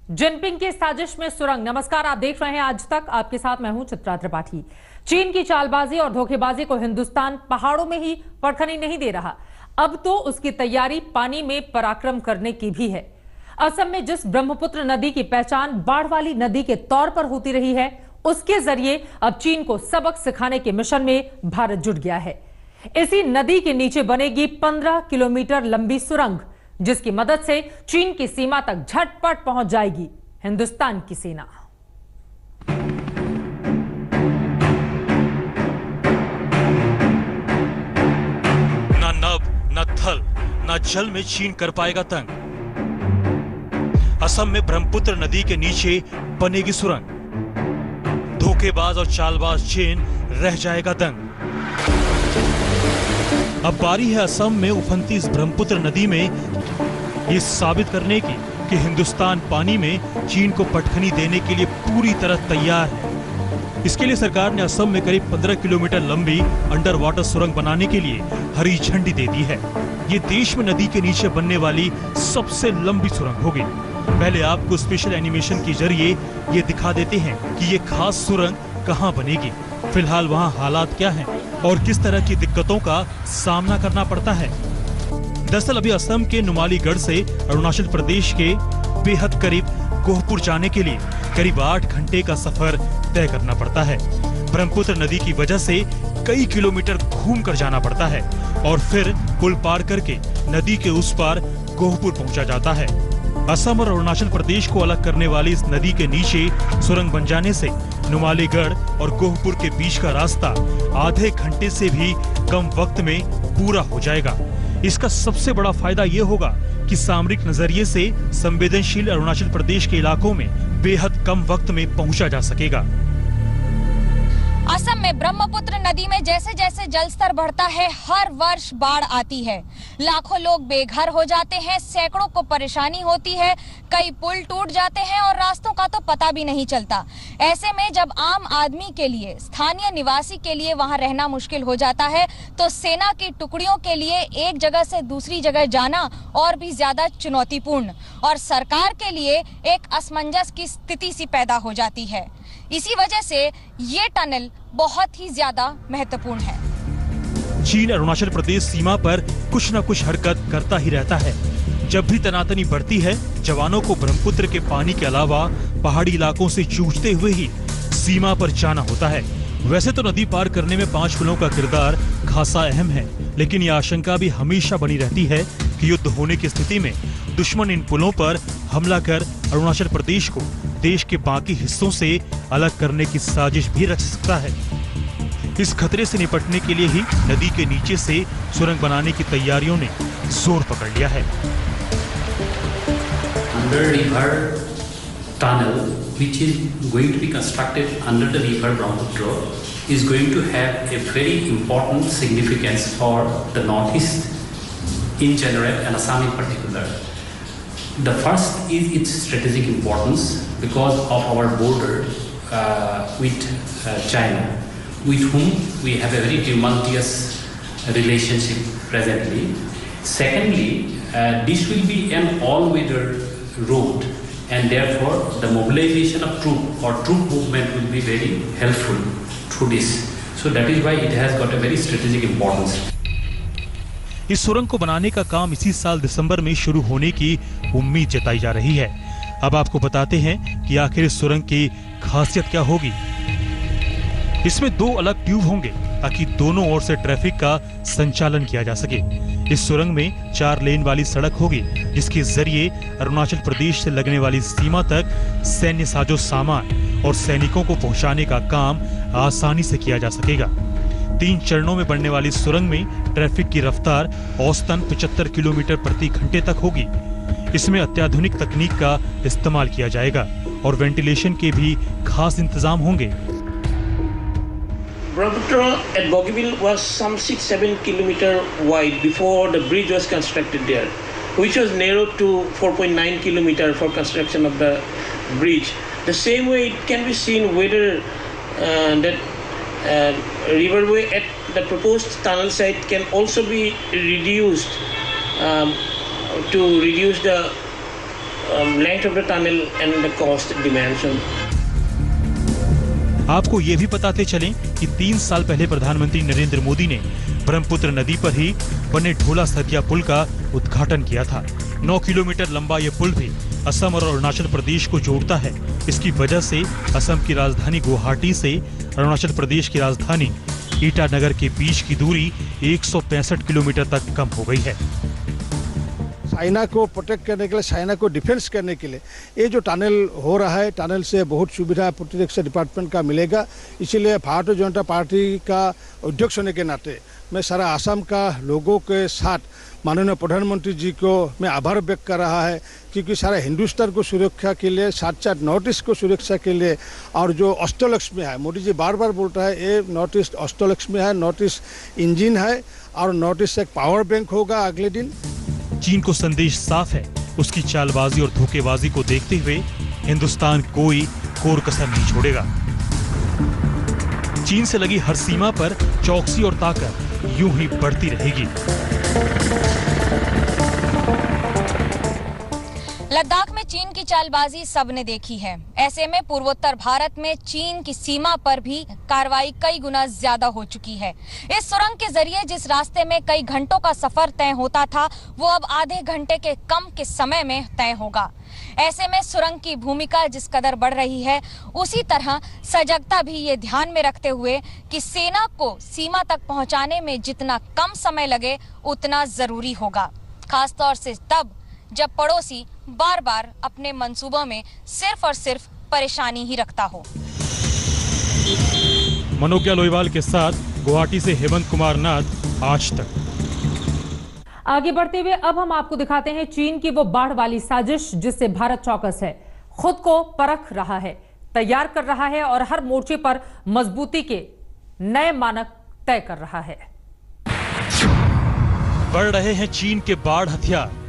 Jinping की साजिश में सुरंग। नमस्कार, आप देख रहे हैं आज तक। आपके साथ मैं हूं चित्रा त्रिपाठी। चीन की चालबाजी और धोखेबाजी को हिंदुस्तान पहाड़ों में ही परखने नहीं दे रहा, अब तो उसकी तैयारी पानी में पराक्रम करने की भी है। असम में जिस ब्रह्मपुत्र नदी की पहचान बाढ़ वाली नदी के तौर पर होती रही है, उसके जरिए अब चीन को सबक सिखाने के मिशन में भारत जुट गया है। इसी नदी के नीचे बनेगी 15 किलोमीटर लंबी सुरंग, जिसकी मदद से चीन की सीमा तक झटपट पहुंच जाएगी हिंदुस्तान की सेना। ना नभ, ना थल, ना जल में चीन कर पाएगा तंग। असम में ब्रह्मपुत्र नदी के नीचे बनेगी सुरंग। धोखेबाज और चालबाज चीन रह जाएगा दंग। अब बारी है असम में उफनती इस ब्रह्मपुत्र नदी में ये साबित करने की कि हिंदुस्तान पानी में चीन को पटखनी देने के लिए पूरी तरह तैयार है। इसके लिए सरकार ने असम में करीब 15 किलोमीटर लंबी अंडर वाटर सुरंग बनाने के लिए हरी झंडी दे दी है। ये देश में नदी के नीचे बनने वाली सबसे लंबी सुरंग होगी। पहले आपको स्पेशल एनिमेशन के जरिए ये दिखा देते हैं कि ये खास सुरंग कहाँ बनेगी, फिलहाल वहाँ हालात क्या हैं और किस तरह की दिक्कतों का सामना करना पड़ता है। दरअसल अभी असम के नुमालीगढ़ से अरुणाचल प्रदेश के बेहद करीब गोहपुर जाने के लिए करीब 8 घंटे का सफर तय करना पड़ता है। ब्रह्मपुत्र नदी की वजह से कई किलोमीटर घूमकर जाना पड़ता है और फिर पुल पार करके नदी के उस पार गोहपुर पहुंचा जाता है। असम और अरुणाचल प्रदेश को अलग करने वाली इस नदी के नीचे सुरंग बन जाने से नुमालीगढ़ और गोहपुर के बीच का रास्ता आधे घंटे से भी कम वक्त में पूरा हो जाएगा। इसका सबसे बड़ा फायदा ये होगा कि सामरिक नजरिए से संवेदनशील अरुणाचल प्रदेश के इलाकों में बेहद कम वक्त में पहुंचा जा सकेगा। असम में ब्रह्मपुत्र नदी में जैसे जैसे जल स्तर बढ़ता है, हर वर्ष बाढ़ आती है। लाखों लोग बेघर हो जाते हैं, सैकड़ों को परेशानी होती है, कई पुल टूट जाते हैं और रास्तों का तो पता भी नहीं चलता। ऐसे में जब आम आदमी के लिए, स्थानीय निवासी के लिए वहां रहना मुश्किल हो जाता है, तो सेना की टुकड़ियों के लिए एक जगह से दूसरी जगह जाना और भी ज्यादा चुनौतीपूर्ण और सरकार के लिए एक असमंजस की स्थिति सी पैदा हो जाती है। इसी वजह से ये टनल बहुत ही ज्यादा महत्वपूर्ण है। चीन अरुणाचल प्रदेश सीमा पर कुछ न कुछ हरकत करता ही रहता है। जब भी तनातनी बढ़ती है, जवानों को ब्रह्मपुत्र के पानी के अलावा पहाड़ी इलाकों से जूझते हुए ही सीमा पर जाना होता है। वैसे तो नदी पार करने में 5 पुलों का किरदार खासा अहम है, लेकिन यह आशंका भी हमेशा बनी रहती है कि युद्ध होने की स्थिति में दुश्मन इन पुलों पर हमला कर अरुणाचल प्रदेश को देश के बाकी हिस्सों से अलग करने की साजिश भी रच सकता है। इस खतरे से निपटने के लिए ही नदी के नीचे से सुरंग बनाने की तैयारियों ने जोर पकड़ लिया है। Under river tunnel, which is going to be constructed under the river Brahmaputra, is going to have a very important significance for the Northeast in general and Assam in particular. The first is its strategic importance because of our border with China, with whom we have a very tumultuous relationship presently. Secondly, this will be an all-weather road, and therefore the mobilization of troop or troop movement will be very helpful through this. So that is why it has got a very strategic importance. इस सुरंग को बनाने का काम इसी साल दिसंबर में शुरू होने की उम्मीद जताई जा रही है। अब आपको बताते हैं कि आखिर इस सुरंग की खासियत क्या होगी। इसमें 2 अलग ट्यूब होंगे ताकि दोनों ओर से ट्रैफिक का संचालन किया जा सके। इस सुरंग में 4 लेन वाली सड़क होगी, जिसके जरिए अरुणाचल प्रदेश से लगने वाली सीमा तक सैन्य साजो सामान और सैनिकों को पहुंचाने का काम आसानी से किया जा सकेगा। 3 चरणों में बनने वाली सुरंग में ट्रैफिक की रफ्तार औसतन 75 किलोमीटर प्रति घंटे तक होगी। इसमें अत्याधुनिक तकनीक का इस्तेमाल किया जाएगा और वेंटिलेशन के भी खास इंतजाम होंगे। Brahmaputra at Bogeyville was some 6-7 kilometer wide before the bridge was constructed there, which was narrowed to 4.9 kilometer for construction of the bridge. The same way it can be seen whether that riverway at the proposed tunnel site can also be reduced to reduce the length of the tunnel and the cost dimension. आपको ये भी बताते चलें कि 3 साल पहले प्रधानमंत्री नरेंद्र मोदी ने ब्रह्मपुत्र नदी पर ही बने ढोला सदिया पुल का उद्घाटन किया था। 9 किलोमीटर लंबा ये पुल भी असम और अरुणाचल प्रदेश को जोड़ता है। इसकी वजह से असम की राजधानी गुवाहाटी से अरुणाचल प्रदेश की राजधानी ईटानगर के बीच की दूरी 165 किलोमीटर तक कम हो गई है। चाइना को प्रोटेक्ट करने के लिए, चाइना को डिफेंस करने के लिए ये जो टनल हो रहा है, टनल से बहुत सुविधा प्रतिरक्षा डिपार्टमेंट का मिलेगा। इसीलिए भारतीय जनता पार्टी का अध्यक्ष होने के नाते मैं सारा असम का लोगों के साथ माननीय प्रधानमंत्री जी को मैं आभार व्यक्त कर रहा है, क्योंकि सारा हिंदुस्तान को सुरक्षा के लिए, साथ साथ नॉर्थ ईस्ट को सुरक्षा के लिए, और जो अष्टलक्ष्मी है, मोदी जी बार बार बोलता है ये नॉर्थ ईस्ट अष्टलक्ष्मी है, नॉर्थ ईस्ट इंजन है और नॉर्थ ईस्ट एक पावर बैंक होगा अगले दिन। चीन को संदेश साफ है, उसकी चालबाजी और धोखेबाजी को देखते हुए हिंदुस्तान कोई कोर कसर नहीं छोड़ेगा। चीन से लगी हर सीमा पर चौकसी और ताकत यूं ही बढ़ती रहेगी। लद्दाख में चीन की चालबाजी सबने देखी है। ऐसे में पूर्वोत्तर भारत में चीन की सीमा पर भी कार्रवाई कई गुना ज्यादा हो चुकी है। इस सुरंग के जरिए जिस रास्ते में कई घंटों का सफर तय होता था, वो अब आधे घंटे के कम के समय में तय होगा। ऐसे में सुरंग की भूमिका जिस कदर बढ़ रही है, उसी तरह सजगता भी ये ध्यान में रखते हुए कि सेना को सीमा तक पहुंचाने में जितना कम समय लगे उतना जरूरी होगा, खासतौर से तब जब पड़ोसी बार बार अपने मंसूबों में सिर्फ और सिर्फ परेशानी ही रखता हो। मनोज्ञा लोईवाल के साथ गुवाहाटी से हेमंत कुमार नाथ, आज तक। आगे बढ़ते हुए अब हम आपको दिखाते हैं चीन की वो बाढ़ वाली साजिश जिससे भारत चौकस है, खुद को परख रहा है, तैयार कर रहा है और हर मोर्चे पर मजबूती के नए मानक तय कर रहा है। बढ़ रहे हैं चीन के बाढ़ हथियार,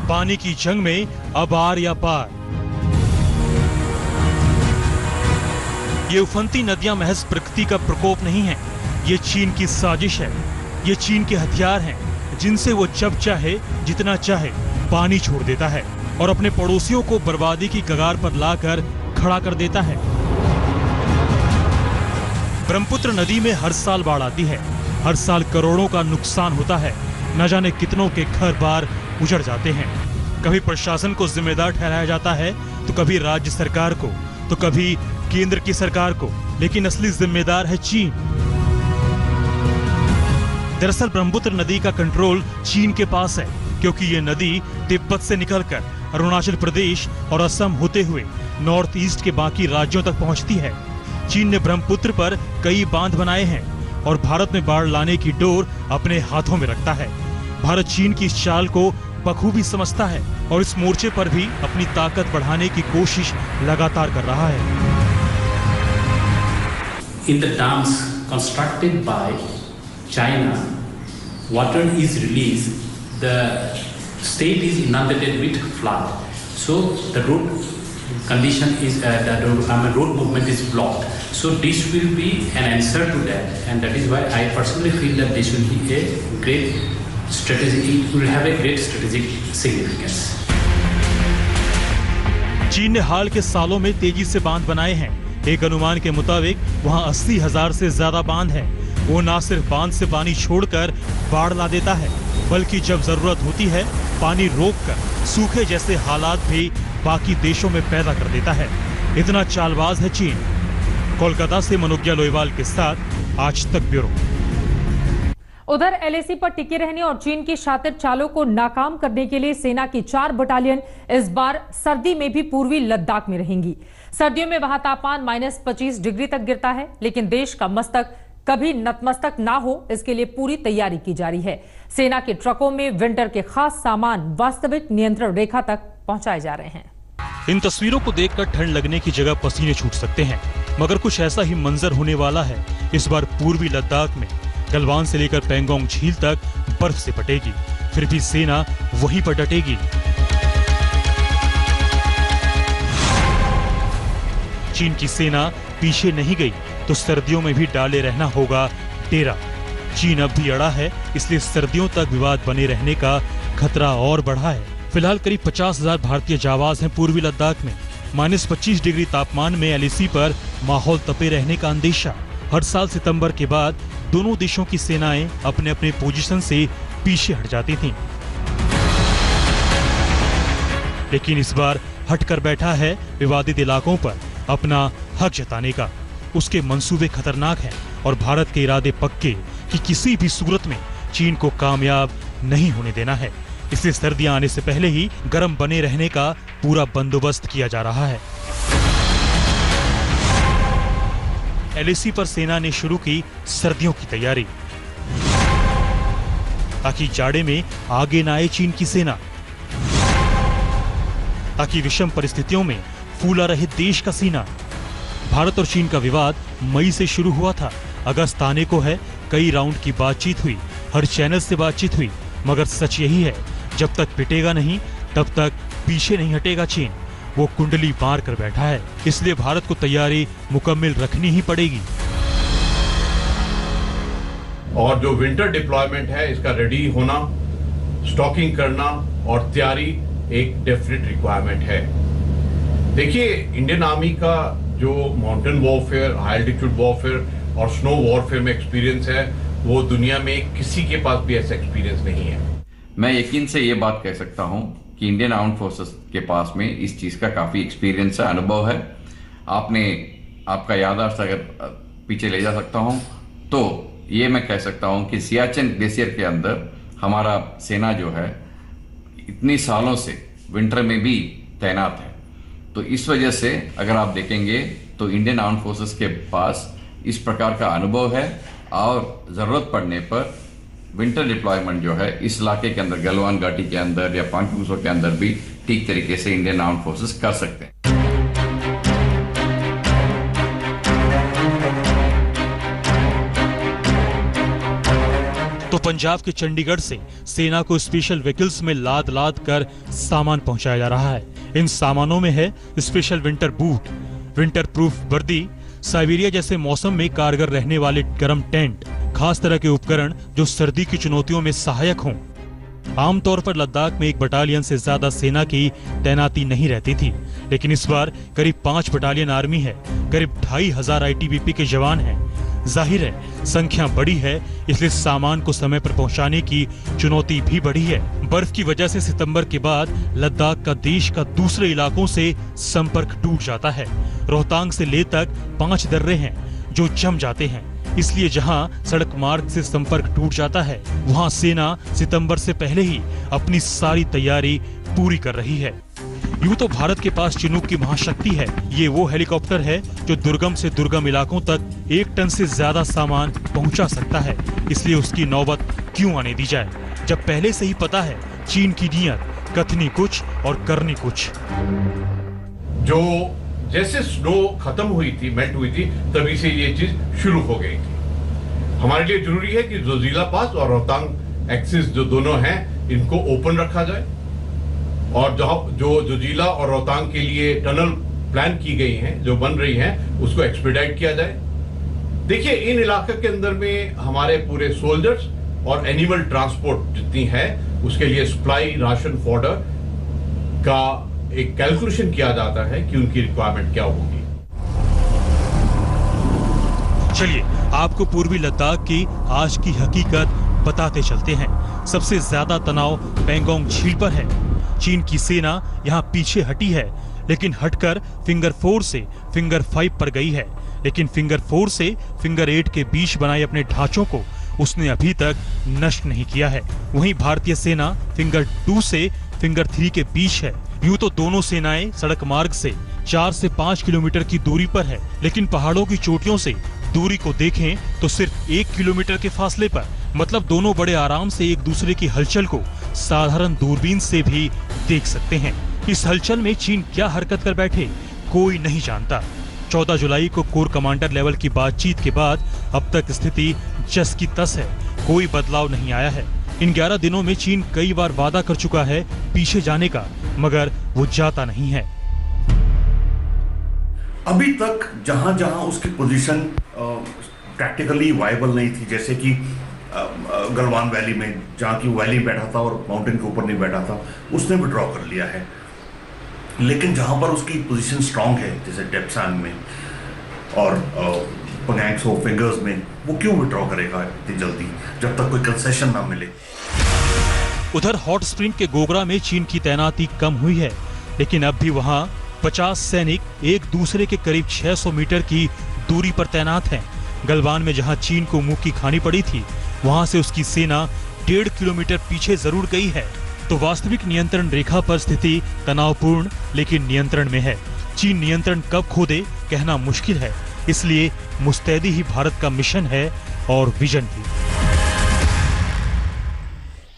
पानी की जंग में अब आर या पार। ये उफनती नदियां महज प्रकृति का प्रकोप नहीं है, ये चीन की साजिश है। ये चीन के हथियार हैं जिनसे वो जब चाहे जितना चाहे पानी छोड़ देता है और अपने पड़ोसियों को बर्बादी की कगार पर लाकर खड़ा कर देता है। ब्रह्मपुत्र नदी में हर साल बाढ़ आती है, हर साल करोड़ों का नुकसान होता है, न जाने कितनों के घर बार उजड़ जाते हैं। कभी प्रशासन को जिम्मेदार ठहराया जाता है, तो कभी राज्य सरकार को, तो कभी केंद्र की सरकार को, लेकिन असली जिम्मेदार है चीन। दरअसल ब्रह्मपुत्र नदी का कंट्रोल चीन के पास है, क्योंकि ये नदी तिब्बत से निकलकर अरुणाचल प्रदेश और असम होते हुए नॉर्थ ईस्ट के बाकी राज्यों तक पहुंचती है। चीन ने ब्रह्मपुत्र पर कई बांध बनाए हैं और भारत में बाढ़ लाने की डोर अपने हाथों में रखता है। भारत चीन की इस चाल को बखूबी समझता है और इस मोर्चे पर भी अपनी ताकत बढ़ाने की कोशिश लगातार कर रहा है। In the dams constructed by China, water is released, the state is inundated with flood. So the road condition is, road movement is blocked. So this will be an answer to that, and that is why I personally feel that this will be a great strategic, it will have a great strategic significance. चीन ने हाल के सालों में तेजी से बांध बनाए हैं। एक अनुमान के मुताबिक वहां 80,000 से ज्यादा बांध है। वो न सिर्फ बांध से पानी छोड़कर बाढ़ ला देता है, बल्कि जब जरूरत होती है पानी रोककर सूखे जैसे हालात भी बाकी देशों में पैदा कर देता है। इतना चालबाज है चीन। कोलकाता से मनोज्ञा लोईवाल के साथ आज तक ब्यूरो। उधर एलएसी पर टिके रहने और चीन की शातिर चालों को नाकाम करने के लिए सेना की 4 बटालियन इस बार सर्दी में भी पूर्वी लद्दाख में रहेंगी। सर्दियों में वहां तापमान -25 डिग्री तक गिरता है, लेकिन देश का मस्तक कभी नतमस्तक ना हो, इसके लिए पूरी तैयारी की जा रही है। सेना के ट्रकों में विंटर के खास सामान वास्तविक नियंत्रण रेखा तक पहुंचाए जा रहे हैं। इन तस्वीरों को देखकर ठंड लगने की जगह पसीने छूट सकते हैं, मगर कुछ ऐसा ही मंजर होने वाला है। इस बार पूर्वी लद्दाख में गलवान से लेकर पेंगोंग झील तक बर्फ से पटेगी, फिर भी सेना वहीं पर डटेगी। चीन की सेना पीछे नहीं गई तो सर्दियों में भी डाले रहना होगा डेरा। चीन अब भी अड़ा है, इसलिए सर्दियों तक विवाद बने रहने का खतरा और बढ़ा है। फिलहाल करीब 50,000 भारतीय जावाज हैं पूर्वी लद्दाख में। -25 डिग्री तापमान में LAC पर माहौल तपे रहने का अंदेशा। हर साल सितंबर के बाद दोनों देशों की सेनाएं अपने अपने पोजीशन से पीछे हट जाती थीं। लेकिन इस बार हटकर बैठा है विवादित इलाकों पर अपना हक जताने का। उसके मंसूबे खतरनाक हैं और भारत के इरादे पक्के कि किसी भी सूरत में चीन को कामयाब नहीं होने देना है। इसलिए सर्दियां आने से पहले ही गर्म बने रहने का पूरा बंदोबस्त किया जा रहा है। LAC पर सेना ने शुरू की सर्दियों की तैयारी, ताकि जाड़े में आगे न आए चीन की सेना, ताकि विषम परिस्थितियों में फूला रहे देश का सीना। भारत और चीन का विवाद मई से शुरू हुआ था। अगस्त आने को है, कई राउंड की बातचीत हुई, हर चैनल से बातचीत हुई, मगर सच यही है, जब तक पिटेगा नहीं तब तक पीछे नहीं हटेगा चीन। वो कुंडली मार कर बैठा है, इसलिए भारत को तैयारी मुकम्मल रखनी ही पड़ेगी। और जो विंटर डिप्लॉयमेंट है, इसका रेडी होना, स्टॉकिंग करना और तैयारी एक डेफिनेट रिक्वायरमेंट है। देखिए, इंडियन आर्मी का जो mountain warfare, high altitude warfare और स्नो वॉरफेयर में एक्सपीरियंस है, वो दुनिया में किसी के पास भी ऐसा एक्सपीरियंस नहीं है। मैं यकीन से ये बात कह सकता हूं कि इंडियन आर्म्ड फोर्सेस के पास में इस चीज का काफी एक्सपीरियंस है, अनुभव है। आपका याददाश्त अगर पीछे ले जा सकता हूं तो ये मैं कह सकता हूं कि सियाचिन ग्लेशियर के अंदर हमारा सेना जो है इतनी सालों से विंटर में भी तैनात है। तो इस वजह से अगर आप देखेंगे तो इंडियन आर्म्ड फोर्सेस के पास इस प्रकार का अनुभव है और जरूरत पड़ने पर विंटर डिप्लॉयमेंट जो है इस इलाके के अंदर, गलवान घाटी के अंदर या पांचपुसो के अंदर भी ठीक तरीके से इंडियन आर्म्ड फोर्सेस कर सकते हैं। तो पंजाब के चंडीगढ़ से सेना को स्पेशल व्हीकल्स में लाद लाद कर सामान पहुंचाया जा रहा है। इन सामानों में है special winter boot, winter proof वर्दी, साइबेरिया जैसे मौसम में कारगर रहने वाले गर्म टेंट, खास तरह के उपकरण जो सर्दी की चुनौतियों में सहायक हों। आमतौर पर लद्दाख में 1 बटालियन से ज्यादा सेना की तैनाती नहीं रहती थी, लेकिन इस बार करीब 5 बटालियन आर्मी है, करीब 2500 ITBP के जवान हैं। जाहिर है संख्या बड़ी है, इसलिए सामान को समय पर पहुंचाने की चुनौती भी बढ़ी है। बर्फ की वजह से सितंबर के बाद लद्दाख का देश का दूसरे इलाकों से संपर्क टूट जाता है। रोहतांग से लेह तक 5 दर्रे हैं जो जम जाते हैं, इसलिए जहां सड़क मार्ग से संपर्क टूट जाता है वहां सेना सितंबर से पहले ही अपनी सारी तैयारी पूरी कर रही है। यूं तो भारत के पास चिनूक की महाशक्ति है। ये वो हेलीकॉप्टर है जो दुर्गम से दुर्गम इलाकों तक 1 टन से ज्यादा सामान पहुंचा सकता है, इसलिए उसकी नौबत क्यों आने दी जाए, जब पहले से ही पता है चीन की नीयत कथनी कुछ और करनी कुछ। जो जैसे स्नो खत्म हुई थी, मेल्ट हुई थी, तभी से ये चीज शुरू हो गई थी। हमारे लिए जरूरी है कि जोजिला पास और रोहतांग एक्सिस जो दोनों हैं, इनको ओपन रखा जाए और जो जोजिला और रोहतांग के लिए टनल प्लान की गई हैं, जो बन रही हैं, उसको एक्सपीडाइट किया जाए। देखिए, इन इलाके के अंदर में हमारे पूरे सोल्जर्स और एनिमल ट्रांसपोर्ट जितनी है, उसके लिए सप्लाई, राशन, फॉर्डर का एक कैलकुलेशन किया जाता है कि उनकी रिक्वायरमेंट क्या होगी। चलिए आपको पूर्वी लद्दाख की आज की हकीकत बताते चलते हैं। सबसे ज्यादा तनाव पेंगोंग झील पर है। चीन की सेना यहाँ पीछे हटी है, लेकिन हटकर फिंगर 4 से फिंगर 5 पर गई है। लेकिन फिंगर 4 से फिंगर 8 के बीच बनाए अपने ढांचों को उसने अभी तक नष्ट नहीं किया है। वहीं भारतीय सेना फिंगर 2 से फिंगर 3 के बीच है। यूं तो दोनों सेनाएं सड़क मार्ग से 4 से 5 किलोमीटर की दूरी पर है, लेकिन पहाड़ों की चोटियों से दूरी को देखें तो सिर्फ 1 किलोमीटर के फासले पर। मतलब दोनों बड़े आराम से एक दूसरे की हलचल को साधारण दूरबीन से भी देख सकते हैं। इस हलचल में चीन क्या हरकत कर बैठे कोई नहीं जानता। 14 जुलाई को कोर कमांडर लेवल की बातचीत के बाद अब तक स्थिति जस की तस है, कोई बदलाव नहीं आया है। इन 11 दिनों में चीन कई बार वादा कर चुका है पीछे जाने का, मगर वो जाता नहीं है। अभी तक जहां जहां उसकी पोजीशन प्रैक्टिकली वायबल नहीं थी, जैसे कि गलवान वैली में, जहाँ की वैली बैठा था और माउंटेन के ऊपर नहीं बैठा था, उसने विड्रॉ कर लिया है। लेकिन जहाँ पर उसकी पोजीशन स्ट्रांग है, जैसे डेप्सांग में और पंगैंग सो फिंगर्स में, वो क्यों विड्रॉ करेगा इतनी जल्दी जब तक कोई कंसेशन ना मिले। उधर हॉट स्प्रिंग के गोगरा में चीन की तैनाती कम हुई है, लेकिन अब भी वहाँ 50 सैनिक एक दूसरे के करीब 600 मीटर की दूरी पर तैनात हैं। गलवान में जहां चीन को मुंह की खानी पड़ी थी, वहां से उसकी सेना 1.5 किलोमीटर पीछे जरूर गई है। तो वास्तविक नियंत्रण रेखा पर स्थिति तनावपूर्ण लेकिन नियंत्रण में है। चीन नियंत्रण कब खो दे कहना मुश्किल है, इसलिए मुस्तैदी ही भारत का मिशन है और विजन भी।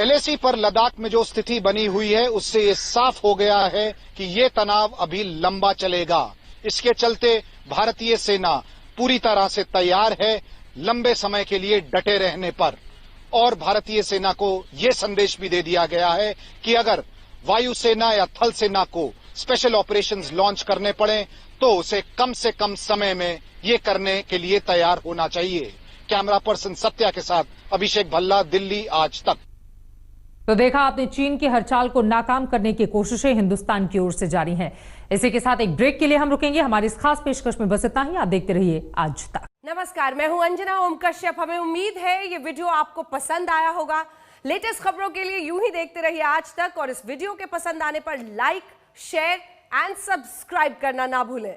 LAC पर लद्दाख में जो स्थिति बनी हुई है, उससे ये साफ हो गया है कि ये तनाव अभी लंबा चलेगा। इसके चलते भारतीय सेना पूरी तरह से तैयार है लंबे समय के लिए डटे रहने पर। और भारतीय सेना को यह संदेश भी दे दिया गया है कि अगर वायुसेना या थल सेना को स्पेशल ऑपरेशंस लॉन्च करने पड़े तो उसे कम से कम समय में ये करने के लिए तैयार होना चाहिए। कैमरा पर्सन सत्या के साथ अभिषेक भल्ला, दिल्ली आज तक। तो देखा आपने, चीन की हर चाल को नाकाम करने की कोशिशें हिंदुस्तान की ओर से जारी हैं। इसी के साथ एक ब्रेक के लिए हम रुकेंगे। हमारी इस खास पेशकश में बस इतना ही। आप देखते रहिए आज तक। नमस्कार, मैं हूं अंजना ओम कश्यप। हमें उम्मीद है ये वीडियो आपको पसंद आया होगा। लेटेस्ट खबरों के लिए यूं ही देखते रहिए आज तक, और इस वीडियो के पसंद आने पर लाइक, शेयर एंड सब्सक्राइब करना ना भूलें।